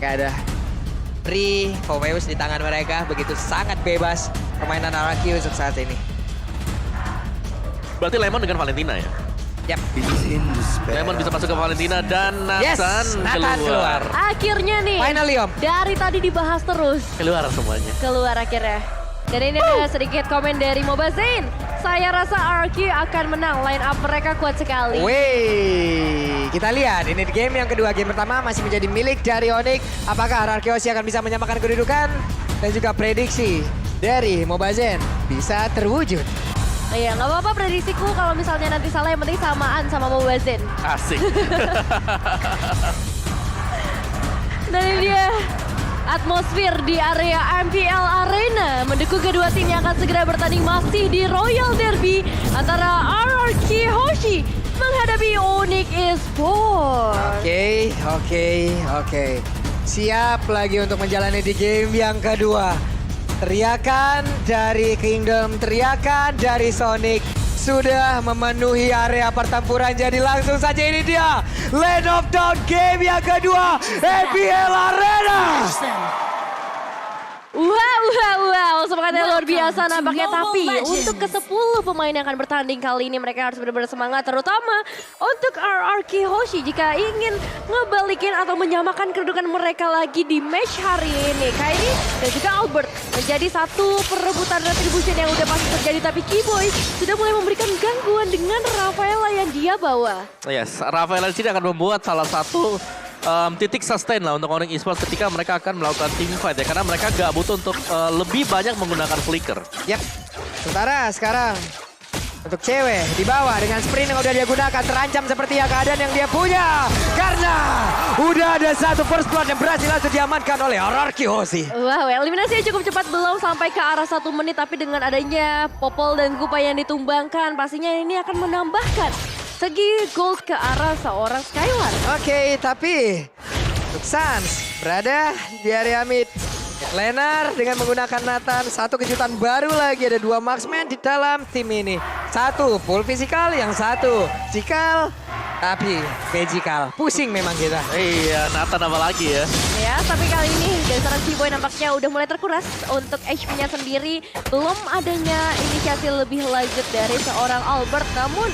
mereka ada Free, Pomeus di tangan mereka. Begitu sangat bebas permainan RRQ untuk saat ini. Berarti Lemon dengan Valentina ya? Yap. Lemon bisa masuk ke Valentina dan Nathan, Nathan keluar. Akhirnya nih. Finally Om. Dari tadi dibahas terus. Keluar semuanya. Keluar akhirnya. Dan ini ada sedikit komen dari Mobazane. Saya rasa RRQ akan menang. Line up mereka kuat sekali. Wey, kita lihat ini di game yang kedua. Game pertama masih menjadi milik dari Onyx. Apakah RRQ akan bisa menyamakan kedudukan? Dan juga prediksi dari Mobazane bisa terwujud. Iya, nggak apa-apa prediksiku kalau misalnya nanti salah, yang penting samaan sama Mobazane. Asik. Dan ini dia atmosfer di area MPL Arena mendukung kedua tim yang akan segera bertanding masih di Royal Derby antara RRQ Hoshi menghadapi Onyx Esports. Oke. Siap lagi untuk menjalani di game yang kedua. Teriakan dari Kingdom, teriakan dari Sonic sudah memenuhi area pertempuran. Jadi langsung saja ini dia Land of Dawn game yang kedua MPL Arena. Wow, semangatnya luar biasa nampaknya. Tapi untuk ke-10 pemain yang akan bertanding kali ini mereka harus benar-benar semangat. Terutama untuk RRQ Hoshi jika ingin ngebalikin atau menyamakan kedudukan mereka lagi di match hari ini. Kairi dan juga Albert menjadi satu perebutan retribution yang udah pasti terjadi. Tapi Keyboy sudah mulai memberikan gangguan dengan Rafaela yang dia bawa. Yes, Rafaela sini akan membuat salah satu titik sustain lah untuk Onyx Esports ketika mereka akan melakukan team fight ya. Karena mereka gak butuh untuk lebih banyak menggunakan flicker. Yap, sementara sekarang untuk cewek di bawah dengan sprint yang udah dia gunakan terancam seperti yang keadaan yang dia punya. Karena udah ada satu first blood yang berhasil langsung diamankan oleh RRQ Hoshi. Wow, eliminasinya cukup cepat, belum sampai ke arah 1 menit. Tapi dengan adanya Popol dan Gupa yang ditumbangkan, pastinya ini akan menambahkan segi gold ke arah seorang Skylar. Oke, tapi untuk Sans berada di area mid. Lenar dengan menggunakan Nathan, satu kejutan baru lagi, ada 2 marksman di dalam tim ini. Satu full physical, yang satu physical tapi magical. Pusing memang kita. Iya, Nathan apa lagi ya? Ya, tapi kali ini dasar Keyboy nampaknya udah mulai terkuras untuk HP-nya sendiri. Belum adanya inisiasi lebih lanjut dari seorang Albert, namun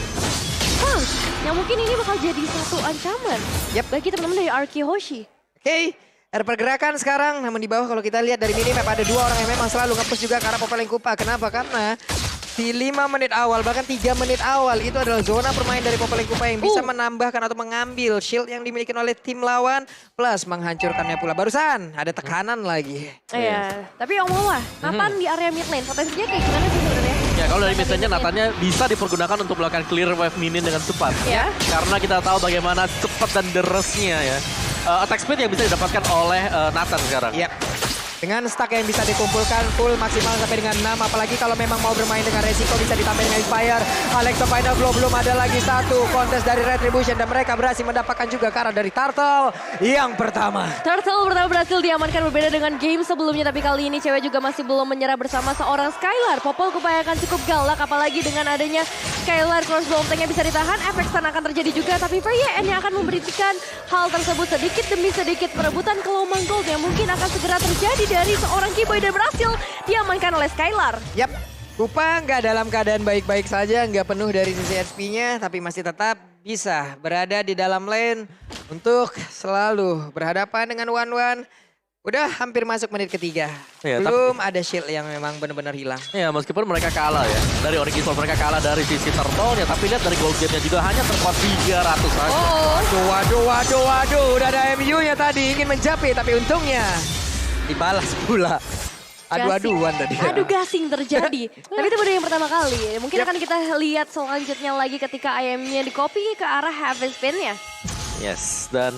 yang mungkin ini bakal jadi satu ancaman bagi teman-teman dari RRQ Hoshi. Oke, ada pergerakan sekarang, namun di bawah kalau kita lihat dari minimap ada 2 orang yang memang selalu nge-push juga ke arah Popol Kupa. Kenapa? Karena di 5 menit awal, bahkan 3 menit awal itu adalah zona bermain dari Popol Kupa yang bisa menambahkan atau mengambil shield yang dimiliki oleh tim lawan plus menghancurkannya pula. Barusan ada tekanan lagi. Iya, tapi Om Wawa, Nathan di area mid lane, potensinya kayak gimana sih sebenarnya? Ya kalau dari misalnya Nathannya bisa dipergunakan untuk melakukan clear wave minion dengan cepat. Ya. Karena kita tahu bagaimana cepat dan deresnya ya. Attack speed yang bisa didapatkan oleh Nathan sekarang. Iya. Dengan stack yang bisa dikumpulkan full maksimal sampai dengan 6. Apalagi kalau memang mau bermain dengan resiko bisa ditambah dengan Inspire. Alexo Final Blow belum ada lagi satu kontes dari Retribution. Dan mereka berhasil mendapatkan juga karena dari Turtle yang pertama. Turtle pertama berhasil diamankan, berbeda dengan game sebelumnya. Tapi kali ini cewek juga masih belum menyerah bersama seorang Skylar. Popol kebanyakan cukup galak, apalagi dengan adanya Skylar crossbow tanknya bisa ditahan. Efek stun akan terjadi juga, tapi VYN yang akan memberikan hal tersebut sedikit demi sedikit. Perebutan Kelomang Gold yang mungkin akan segera terjadi dari seorang Keyboy dan berhasil diamankan oleh Skylar. Yap, Kupa nggak dalam keadaan baik-baik saja, nggak penuh dari sisi HP-nya, tapi masih tetap bisa berada di dalam lane untuk selalu berhadapan dengan one-one. Udah hampir masuk menit ketiga. Ya, belum ada shield yang memang benar-benar hilang. Ya meskipun mereka kalah ya. Dari Onyx Esports mereka kalah dari sisi Turtle ya. Tapi lihat dari gold gate-nya juga hanya terkuat 300 saja. Waduh. Udah ada MU-nya tadi ingin menjapit, tapi untungnya dibalas pula. Adu-aduan tadi. Adu gasing terjadi. Tapi itu baru yang pertama kali. Mungkin akan kita lihat selanjutnya lagi ketika IM-nya di-copy ke arah Heaven Spin-nya. Yes, dan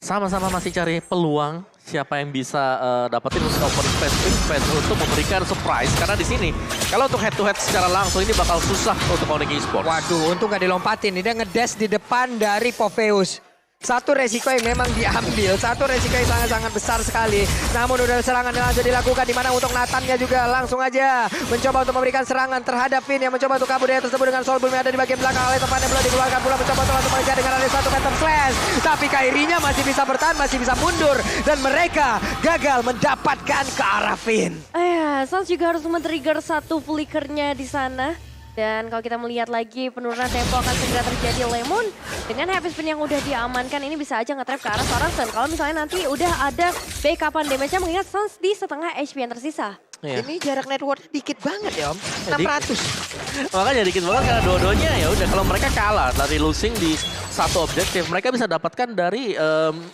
sama-sama masih cari peluang siapa yang bisa dapetin open space untuk memberikan surprise. Karena di sini kalau untuk head to head secara langsung ini bakal susah untuk Onyx Esports. Waduh, untung gak dilompatin. Dia ngedash di depan dari Popheus. Satu resiko yang memang diambil, satu resiko yang sangat-sangat besar sekali. Namun udah serangan yang langsung dilakukan, di mana untuk Nathannya juga langsung aja mencoba untuk memberikan serangan terhadap Finn yang mencoba untuk kabur dari tersebut dengan Soul Boom yang ada di bagian belakang. Oleh tepatnya belum dikeluarkan pula, mencoba untuk langsung mengejar dengan ada satu Phantom Slash. Tapi Kairinya masih bisa bertahan, masih bisa mundur, dan mereka gagal mendapatkan ke arah Finn. Suns juga harus men-trigger satu flickernya di sana. Dan kalau kita melihat lagi penurunan tempo akan segera terjadi. Lemon dengan heavy spin yang udah diamankan ini bisa aja nge-trap ke arah seorang Sun. Kalau misalnya nanti udah ada backupan damage-nya mengingat Suns di setengah HP yang tersisa. Iya. Ini jarak network dikit banget ya Om, 600. Makanya dikit banget karena dua-duanya ya udah kalau mereka kalah dari losing di satu objektif, mereka bisa dapatkan dari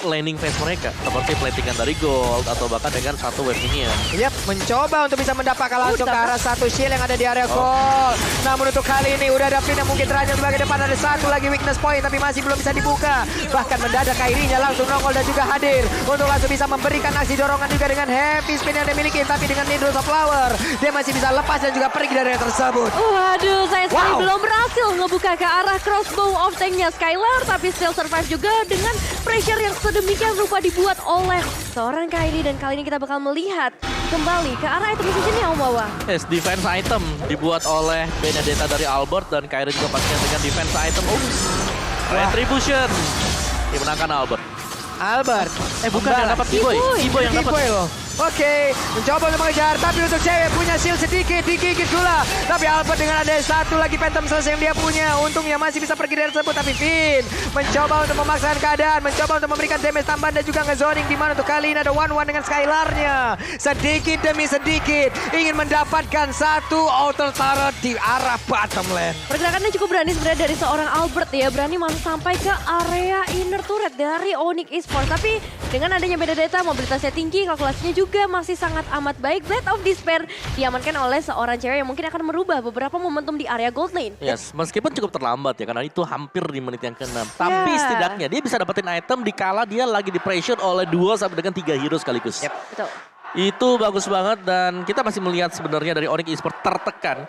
landing phase mereka seperti platingan dari gold atau bahkan dengan satu wave ini ya. Yap, mencoba untuk bisa mendapatkan langsung ke arah satu shield yang ada di area gold. Namun untuk kali ini udah ada Finn yang mungkin teranjang di bagian depan, ada satu lagi weakness point tapi masih belum bisa dibuka. Bahkan mendadak Kairinya langsung nongol dan juga hadir untuk langsung bisa memberikan aksi dorongan juga dengan heavy spin yang dimiliki, tapi dengan Needles of Flower dia masih bisa lepas dan juga pergi dari area tersebut. Waduh, saya sekali belum berhasil ngebuka ke arah crossbow of tanknya Skylar, tapi still survive juga dengan pressure yang sedemikian rupa dibuat oleh seorang Kairi. Dan kali ini kita bakal melihat kembali ke arah item positionnya Om Wawa. Yes, defense item dibuat oleh Benedetta dari Albert dan Kairi juga pastinya dengan defense item. Retribution dimenangkan Albert. Albert, Bukan yang dapat Kiboy. Kiboy yang dapat. loh. Oke, mencoba untuk mengejar, tapi untuk cewek punya shield sedikit, digigit pula. Tapi Albert dengan ada satu lagi Phantom Slash yang dia punya, untungnya masih bisa pergi dari tersebut. Tapi Finn mencoba untuk memaksakan keadaan, mencoba untuk memberikan damage tambahan dan juga nge-zoning, di mana untuk kali ini ada 1-1 dengan Skylarnya. Sedikit demi sedikit ingin mendapatkan satu outer turret di arah bottom lane. Pergerakannya cukup berani sebenarnya dari seorang Albert ya, berani masuk sampai ke area inner turret dari Onyx Esports. Tapi dengan adanya Benedetta, mobilitasnya tinggi, kalkulasinya juga masih sangat amat baik. Blade of Despair diamankan oleh seorang cewek yang mungkin akan merubah beberapa momentum di area gold lane. Yes, meskipun cukup terlambat ya karena itu hampir di menit yang ke-6. Tapi setidaknya dia bisa dapetin item dikala dia lagi di pressure oleh 2 sampai dengan 3 hero sekaligus. Yep. Betul. Itu bagus banget dan kita masih melihat sebenarnya dari Onyx Esports tertekan.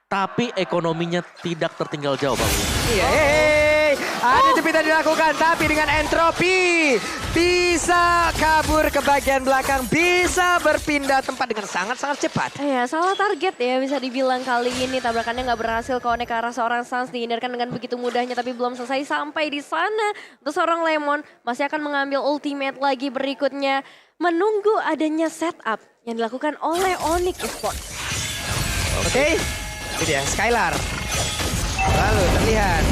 Tapi ekonominya tidak tertinggal jauh Bang. Iya, ada jepitan dilakukan, tapi dengan entropi bisa kabur ke bagian belakang, bisa berpindah tempat dengan sangat-sangat cepat. Ya, salah target ya bisa dibilang kali ini. Tabrakannya nggak berhasil connect ke arah seorang Suns, dihindarkan dengan begitu mudahnya, tapi belum selesai sampai di sana. Untuk seorang Lemon masih akan mengambil ultimate lagi berikutnya, menunggu adanya setup yang dilakukan oleh Onyx Esports. Oke. Ini dia, Skylar. Lalu terlihat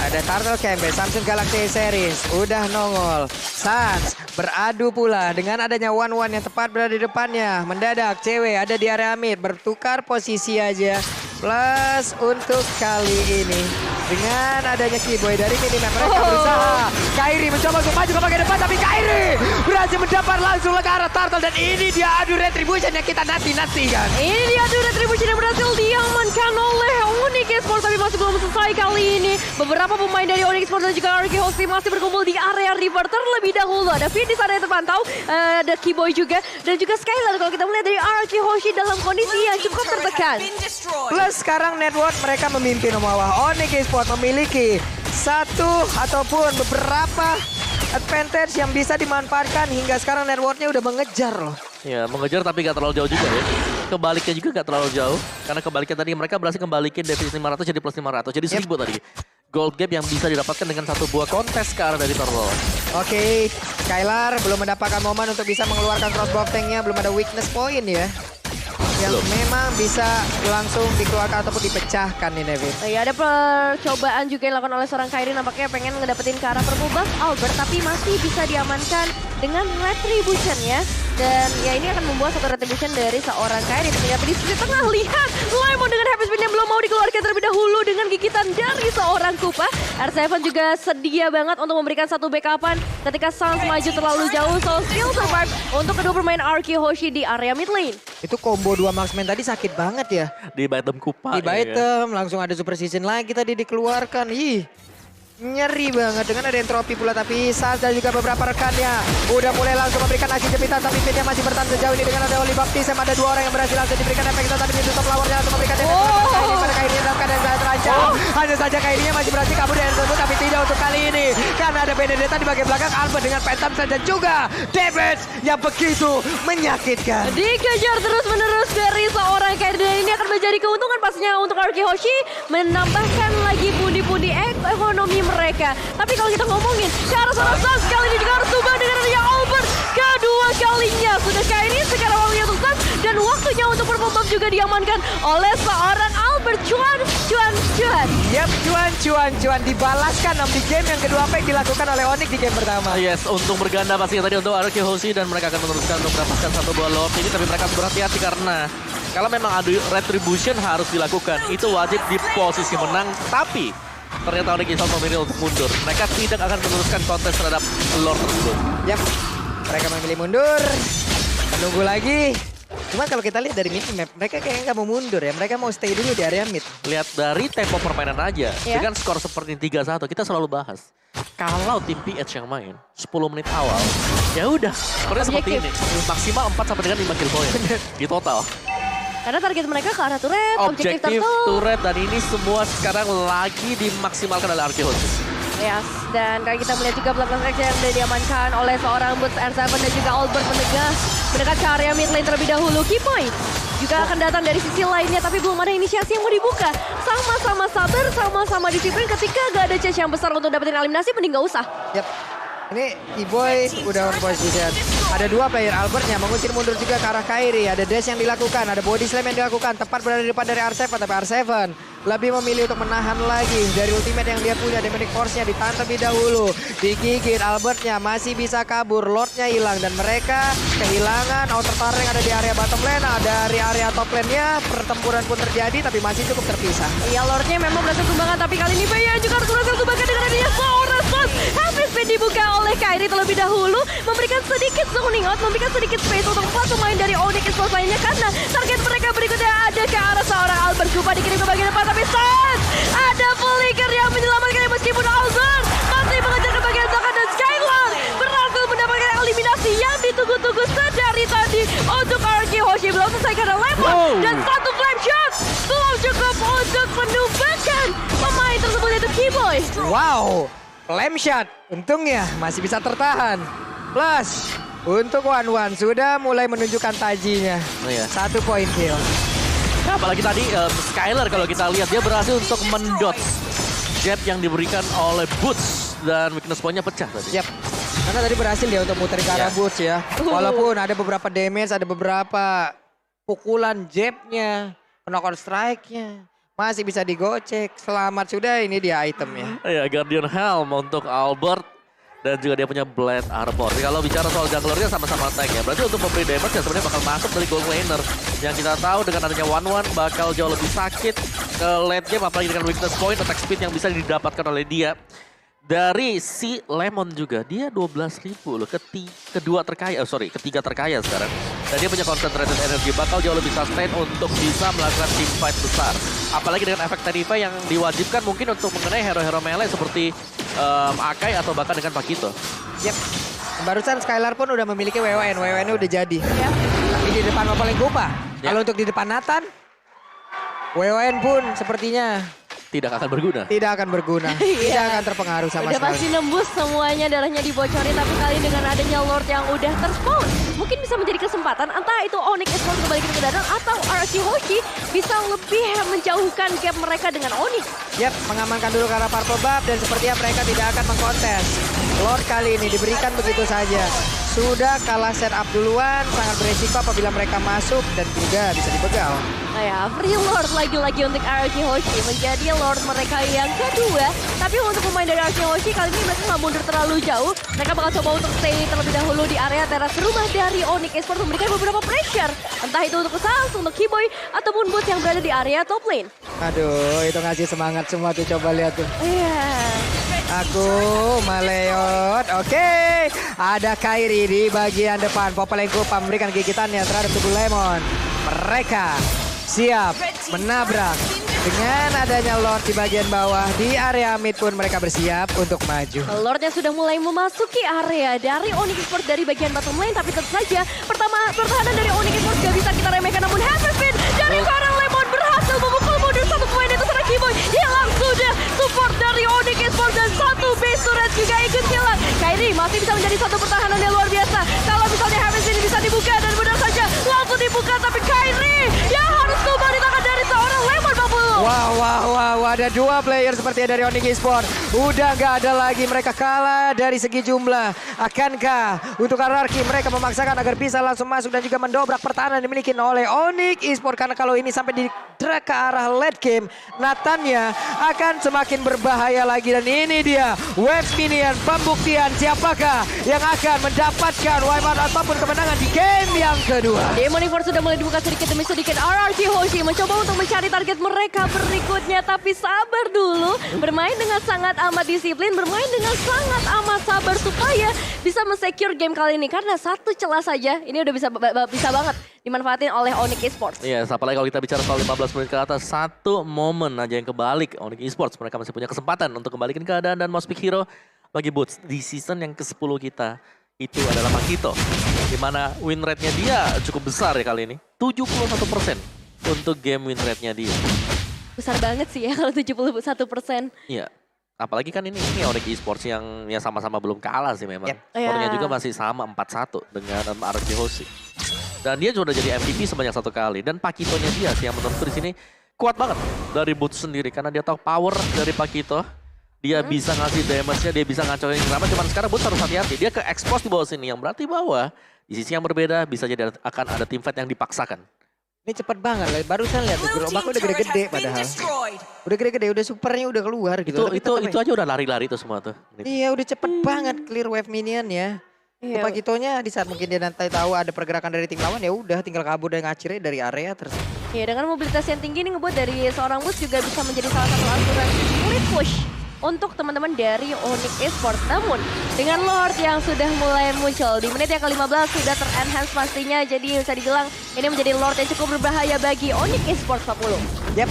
ada Turtle Camp, Samsung Galaxy Series udah nongol. Suns beradu pula dengan adanya 1-1 yang tepat berada di depannya. Mendadak cewek ada di area mid, bertukar posisi aja. Plus untuk kali ini dengan adanya Kiboy dari minimap mereka berusaha. Kairi mencoba untuk maju ke bagian depan, tapi Kairi berhasil mendapat langsung ke arah Turtle, dan ini dia adu retribution yang kita nanti-nantikan. Ini dia adu retribution yang berhasil diamankan oleh Onyx Esports, tapi masih belum selesai kali ini. Beberapa pemain dari Onyx Esports dan juga RK Hoshi masih berkumpul di area river terlebih dahulu. Ada Finn di sana yang terpantau, ada Kiboy juga, dan juga Skylar kalau kita melihat dari RK Hoshi dalam kondisi yang cukup tertekan. Plus sekarang network mereka memimpin Omawa. Onyx Esports memiliki satu ataupun beberapa advantage yang bisa dimanfaatkan hingga sekarang networknya udah mengejar loh. Ya, mengejar tapi gak terlalu jauh juga ya. Kebaliknya juga gak terlalu jauh. Karena kebaliknya tadi mereka berhasil kembalikan defisit 500 jadi plus 500. Jadi 1000 tadi. Gold gap yang bisa didapatkan dengan satu buah kontes ke arah dari Turtle. Oke, Skylar belum mendapatkan momen untuk bisa mengeluarkan crossbow tanknya. Belum ada weakness point ya. Yang memang bisa langsung dikeluarkan ataupun dipecahkan nih Nevin. Ya, ada percobaan juga yang dilakukan oleh seorang Kairi, nampaknya pengen ngedapetin ke arah purple buff Albert, tapi masih bisa diamankan dengan retribution ya. Dan ya ini akan membuat satu retribution dari seorang Kairi. Ternyata di sisi tengah, lihat Lemon dengan heavy spin yang belum mau dikeluarkan terlebih dahulu dengan gigitan dari seorang Kupa. R7 juga sedia banget untuk memberikan satu backupan ketika Suns maju terlalu jauh. So still survive untuk kedua pemain RK Hoshi di area mid lane. Itu combo 2 marksman tadi sakit banget ya. Di item Kupa. Di item langsung ada super season lagi tadi dikeluarkan. Ih. Nyeri banget dengan ada entropi pula, tapi Sas dan juga beberapa rekannya udah mulai langsung memberikan aksi jepitan, tapi Pinnya masih bertahan sejauh ini dengan ada Oli Baptism. Ada 2 orang yang berhasil langsung diberikan efek itu, tapi ditutup lawannya langsung memberikan efek pada Kairi dalam keadaan sangat terancam. Hanya saja Kairinya masih berhasil kabur dari tersebut, tapi tidak untuk kali ini karena ada Benedetta di bagian belakang. Albert dengan Phantom dan juga damage yang begitu menyakitkan. Dikejar terus-menerus dari seorang Kairi, dan ini akan menjadi keuntungan pastinya untuk Arki Hoshi, menambahkan lagi pundi-pundi ekonomi mereka. Tapi kalau kita ngomongin ke arah sana, Sas kali ini juga harus tumbang dengan adanya Albert. Kedua kalinya sudah Kairi, sekarang waktunya untuk Sas, dan waktunya untuk purple buff juga diamankan oleh seorang Albert. Cuan. Yap, cuan dibalaskan di game yang kedua apa yang dilakukan oleh Onyx di game pertama. Yes, untung berganda pastinya tadi untuk Arki Hoshi, dan mereka akan meneruskan untuk mendapatkan 1 buah Lord ini, tapi mereka harus berhati-hati karena kalau memang ada retribution harus dilakukan, itu wajib di posisi menang, tapi ternyata Onyx Esports memilih untuk mundur. Mereka tidak akan meneruskan kontes terhadap Lord tersebut. Yap, mereka memilih mundur, menunggu lagi. Cuman kalau kita lihat dari mid map, mereka kayaknya nggak mau mundur ya. Mereka mau stay dulu di area mid. Lihat dari tempo permainan aja, dengan skor seperti 3-1, kita selalu bahas. Kalau tim PH yang main 10 menit awal, ya udah, skornya seperti ini. Maksimal 4 sampai dengan 5 kill point di total. Karena target mereka ke arah turret, objektif turtle. Turret, dan ini semua sekarang lagi dimaksimalkan oleh Arki Hoshi. Yes, dan kalau kita melihat juga 14 yang sudah diamankan oleh seorang Boots R7 dan juga Albert mendekat ke area mid lane terlebih dahulu. Keypoint juga akan datang dari sisi lainnya, tapi belum ada inisiasi yang mau dibuka. Sama-sama sabar, sama-sama disiplin. Ketika gak ada chance yang besar untuk dapetin eliminasi, mending gak usah. Yap. Ini E-Boy udah on position. Ada 2 player Albertnya mengusir mundur juga ke arah Kairi. Ada dash yang dilakukan, ada body slam yang dilakukan. Tepat berada di depan dari R7, tapi R7 lebih memilih untuk menahan lagi dari ultimate yang dia punya. Demonic Force-nya ditahan terlebih dahulu. Digigit, Albertnya masih bisa kabur. Lordnya hilang dan mereka kehilangan outer tower yang ada di area bottom lane. Dari area top lane-nya pertempuran pun terjadi, tapi masih cukup terpisah. Iya, Lordnya memang berhasil tumbangkan, tapi kali ini Baya juga harus berhasil tumbangkan dengan adanya seorang Sas. Happy Spin dibuka oleh Kairi terlebih dahulu, memberikan sedikit zoning out, memberikan sedikit space untuk 4 pemain dari Onyx Esports lainnya, karena target mereka berikutnya ada ke arah seorang Albert. Kupa dikirim ke bagian depan, tapi Sas ada flicker yang menyelamatkannya meskipun Albert masih mengejar ke bagian belakang, dan Skylar berhasil mendapatkan eliminasi yang ditunggu-tunggu sedari tadi untuk Arki Hoshi. Belum selesai karena lemon dan 1 flame shot belum cukup untuk menumbangkan pemain tersebut, yaitu Keyboy. Wow, flame shot untungnya masih bisa tertahan. Plus untuk One sudah mulai menunjukkan tajinya. Iya. 1 point kill. Nah, apalagi tadi Skylar kalau kita lihat dia berhasil untuk mendodge jab yang diberikan oleh Boots, dan weakness point-nya pecah tadi. Yap. Karena tadi berhasil dia untuk muter ke arah Boots ya. Walaupun ada beberapa damage, ada beberapa pukulan jabnya, knock-out strike-nya. Masih bisa digocek. Selamat sudah, ini dia itemnya. Ya, Guardian Helm untuk Albert. Dan juga dia punya Blade Armor. Kalau bicara soal junglernya sama-sama tank ya. Berarti untuk memberi damage ya sebenarnya bakal masuk dari gold laner. Yang kita tahu dengan adanya One bakal jauh lebih sakit ke late game. Apalagi dengan weakness point, attack speed yang bisa didapatkan oleh dia. Dari si Lemon juga, dia 12.000 loh, ketiga terkaya sekarang. Dan dia punya concentrated energy, bakal jauh lebih sustain untuk bisa melakukan team fight besar. Apalagi dengan efek Tedify yang diwajibkan mungkin untuk mengenai hero-hero melee seperti Akai atau bahkan dengan Pakito. Yap. Barusan Skylar pun udah memiliki WWN-nya udah jadi. Yap. Tapi di depan paling Kupa. Ya. Kalau untuk di depan Nathan, WWN pun sepertinya Tidak akan berguna. tidak akan berguna. Tidak akan terpengaruh sama Udah sekali. pasti nembus semuanya, darahnya dibocorin, tapi kali dengan adanya Lord yang udah terspawn, mungkin bisa menjadi kesempatan entah itu Onyx Esports kembali ke kedatangan atau Arki Hoshi bisa lebih menjauhkan gap mereka dengan Onyx. Yap, mengamankan dulu ke arah Purple Buff dan sepertinya mereka tidak akan mengkontes. Lord kali ini diberikan begitu saja. Sudah kalah setup duluan, sangat beresiko apabila mereka masuk dan juga bisa dibegal. Nah ya, free Lord lagi-lagi untuk Arki Hoshi menjadi Lord mereka yang kedua. Tapi untuk pemain dari Arki Hoshi kali ini mereka nggak mundur terlalu jauh. Mereka bakal coba untuk stay terlebih dahulu di area teras rumah dari Onyx Esports, memberikan beberapa pressure. Entah itu untuk Sals, untuk Keyboy, ataupun Boots yang berada di area top lane. Aduh, itu ngasih semangat semua tuh, coba lihat tuh. Iya. Aku Maleot, oke. Ada Kairi di bagian depan. Popelengkupa memberikan gigitannya terhadap tubuh Lemon. Mereka siap menabrak Dengan adanya Lord di bagian bawah, di area mid pun mereka bersiap untuk maju. Lordnya sudah mulai memasuki area dari Onyx Esports dari bagian bottom lane, tapi tentu saja pertahanan dari Onyx Esports gak bisa kita remehkan, namun Heavy Spin dari seorang Lemon berhasil memukul mundur satu pemain itu seorang Keyboy. Hilang sudah support dari Onyx Esports dan satu base turret juga ikut hilang. Kairi masih bisa menjadi satu pertahanan yang luar biasa. Kalau misalnya Heavy Spin bisa dibuka dan benar saja langsung dibuka, tapi Kairi yang harus kembali tangan dari seorang Lemon Babulu. Wow, ada dua player seperti dari Onyx Esports. Udah gak ada lagi, mereka kalah dari segi jumlah. Akankah untuk RRQ mereka memaksakan agar bisa langsung masuk dan juga mendobrak pertahanan yang dimiliki oleh Onyx Esports? Karena kalau ini sampai di drag ke arah late game, Nathannya akan semakin berbahaya lagi. Dan ini dia Wave Minion, pembuktian siapakah yang akan mendapatkan wipeout ataupun kemenangan di game yang kedua. Demon Force sudah mulai dibuka sedikit demi sedikit. RRQ Hoshi mencoba untuk mencari target mereka berikutnya, tapi sabar dulu. Bermain dengan sangat amat disiplin, bermain dengan sangat amat sabar supaya bisa men-secure game kali ini. Karena satu celah saja, ini udah bisa banget dimanfaatin oleh Onyx Esports. Iya, apalagi kalau kita bicara soal 15 menit ke atas, satu momen aja yang kebalik Onyx Esports. Mereka masih punya kesempatan untuk kembalikan keadaan dan Mouse Pick Hero bagi Boots. Di season yang ke-10 kita, itu adalah Makito. Dimana win rate-nya dia cukup besar ya kali ini. 71% untuk game win rate-nya dia. Besar banget sih ya kalau 71%. Iya. Apalagi kan ini Onyx Esports yang ya sama-sama belum kalah sih memang. Yep. Skornya Iya. juga masih sama 4-1 dengan RRQ Hoshi. Dan dia sudah jadi MVP sebanyak 1 kali. Dan Pakitonya dia sih yang menurutku di sini kuat banget dari Boots sendiri. Karena dia tahu power dari Pakito. Dia bisa ngasih damage-nya, dia bisa ngacoin drama. Cuman sekarang Boots harus hati-hati. Dia ke expose di bawah sini. Yang berarti bahwa di sisi yang berbeda bisa jadi akan ada team fight yang dipaksakan. Ini cepet banget, barusan lihat tuh gerobak udah gede-gede padahal. Udah gede-gede, udah supernya udah keluar gitu. Itu aja udah lari-lari itu semua tuh. Iya udah cepet banget clear wave minion ya. Iya. Pakitonya di saat mungkin dia nanti tahu ada pergerakan dari tim lawan, ya udah tinggal kabur dan ngacirnya dari area terus. Ya, dengan mobilitas yang tinggi ini ngebuat dari seorang Boots juga bisa menjadi salah satu asuransi split push untuk teman-teman dari Onyx Esports. Namun dengan Lord yang sudah mulai muncul di menit yang ke-15 sudah ter-enhance pastinya. Jadi bisa dibilang ini menjadi Lord yang cukup berbahaya bagi Onyx Esports 40. Yap.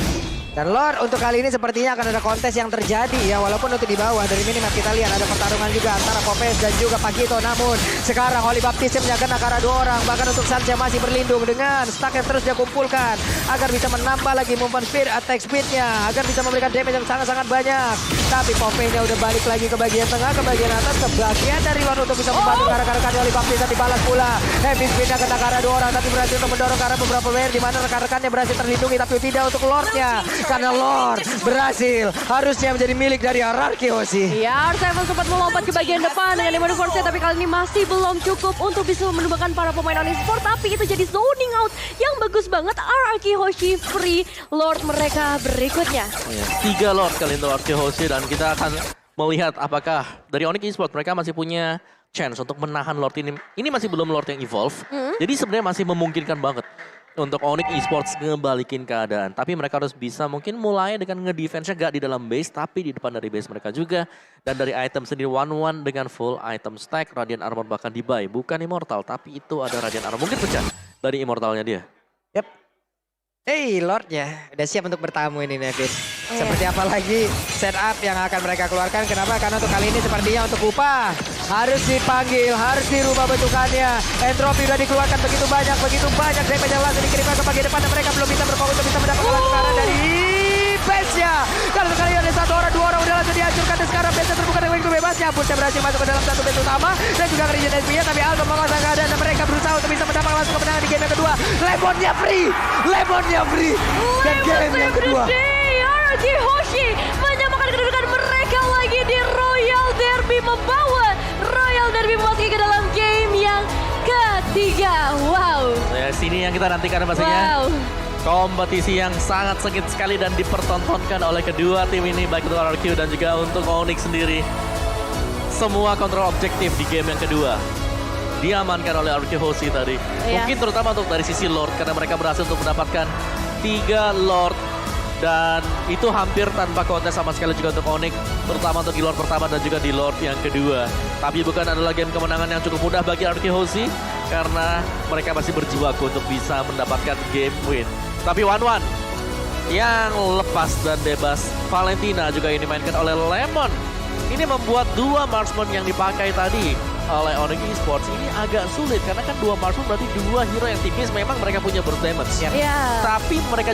Dan Lord untuk kali ini sepertinya akan ada kontes yang terjadi ya. Walaupun untuk di bawah dari minimap kita lihat ada pertarungan juga antara Popes dan juga Pakito. Namun sekarang Holy Baptism yang kena ke arah 2 orang. Bahkan untuk Sanche masih berlindung dengan stack yang terus dia kumpulkan. Agar bisa menambah lagi movement speed, attack speednya. Agar bisa memberikan damage yang sangat-sangat banyak. Tapi Popesnya udah balik lagi ke bagian tengah, ke bagian atas, ke bagian dari Lord untuk bisa membantu rekan-rekan Holy Baptism dibalas pula. Heavy speednya kena ke arah 2 orang tapi berhasil untuk mendorong ke arah beberapa player. Di mana rekan-rekannya berhasil terlindungi tapi tidak untuk Lordnya. Karena Lord berhasil harusnya menjadi milik dari RRQ Hoshi. Ya, R7 sempat melompat ke bagian depan dengan Demon Force, tapi kali ini masih belum cukup untuk bisa menumbangkan para pemain Onyx Esports. Tapi itu jadi zoning out yang bagus banget. RRQ Hoshi free Lord mereka berikutnya. Oh ya, 3 Lord kali itu RRQ Hoshi dan kita akan melihat apakah dari Onyx Esports mereka masih punya chance untuk menahan Lord ini. Ini masih belum Lord yang evolve. Jadi sebenarnya masih memungkinkan banget untuk Onyx Esports ngebalikin keadaan. Tapi mereka harus bisa mungkin mulai dengan nge-defense-nya gak di dalam base, tapi di depan dari base mereka juga. Dan dari item sendiri 1-1 dengan full item stack, Radiant Armor bahkan di-buy. Bukan Immortal, tapi itu ada Radiant Armor. Mungkin pecah dari Immortalnya dia. Yap. Hey Lordnya udah siap untuk bertamu ini Nevin. Seperti apa lagi setup yang akan mereka keluarkan. Kenapa? Karena untuk kali ini sepertinya untuk upah harus dipanggil, harus dirubah bentukannya. Entropy udah dikeluarkan begitu banyak damage yang langsung dikirimkan ke bagian depan dan mereka belum bisa berfokus untuk bisa mendapatkan langsung arah dari base-nya. Kalau sekali ada 1 orang, 2 orang udah langsung dihancurkan dan sekarang base terbuka dengan wing bebasnya. Pun berhasil masuk ke dalam satu base utama dan juga ke region SP-nya, tapi Aldo memaksa keadaan dan mereka berusaha untuk bisa mendapatkan langsung kemenangan di game yang kedua. Lemonnya free dan game yang kedua. RRQ Hoshi menyamakan kedudukan mereka lagi di Royal Derby, membawa Royal Derby memasuki ke dalam game yang ketiga. Wow. Ya, sini yang kita nantikan pastinya. Wow. Kompetisi yang sangat sengit sekali dan dipertontonkan oleh kedua tim ini, baik untuk RRQ dan juga untuk Onyx sendiri. Semua kontrol objektif di game yang kedua diamankan oleh RRQ Hoshi tadi. Iya. Mungkin terutama untuk dari sisi Lord, karena mereka berhasil untuk mendapatkan 3 Lord. Dan itu hampir tanpa kontes sama sekali juga untuk Onyx, terutama untuk di Lord pertama dan juga di Lord yang kedua. Tapi bukan adalah game kemenangan yang cukup mudah bagi RRQ Hoshi, karena mereka masih berjibaku untuk bisa mendapatkan game win. Tapi 1-1 yang lepas dan bebas. Valentina juga ini dimainkan oleh Lemon. Ini membuat dua marksman yang dipakai tadi oleh Onyx Esports ini agak sulit karena kan dua marksman berarti dua hero yang tipis, memang mereka punya burst damage. Iya. Tapi mereka